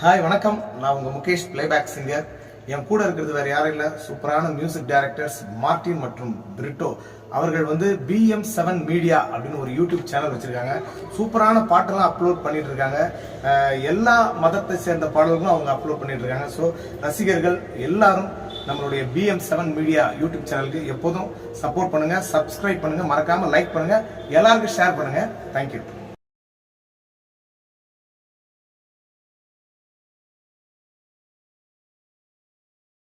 Hi வணக்கம், நான் உங்க முகேஷ் பிளேபேக் சிங்கர். என் கூட இருக்கிறது வேற யாரும் இல்ல, சூப்பரான மியூசிக் டைரக்டர்ஸ் மார்டின் மற்றும் பிரிட்டோ. அவர்கள் BM7 மீடியா அப்படின்னு ஒரு யூடியூப் சேனல் வச்சிருக்காங்க. சூப்பரான பாட்டெல்லாம் அப்லோட் பண்ணிட்டு இருக்காங்க. எல்லா மதத்தை சேர்ந்த பாடல்களும் அவங்க அப்லோட் பண்ணிட்டு இருக்காங்க. ஸோ ரசிகர்கள் எல்லாரும் நம்மளுடைய BM7 மீடியா யூடியூப் சேனலுக்கு எப்போதும் சப்போர்ட் பண்ணுங்க, சப்ஸ்கிரைப் பண்ணுங்க, மறக்காம லைக் பண்ணுங்க, எல்லாருக்கும் ஷேர் பண்ணுங்க. தேங்க்யூ.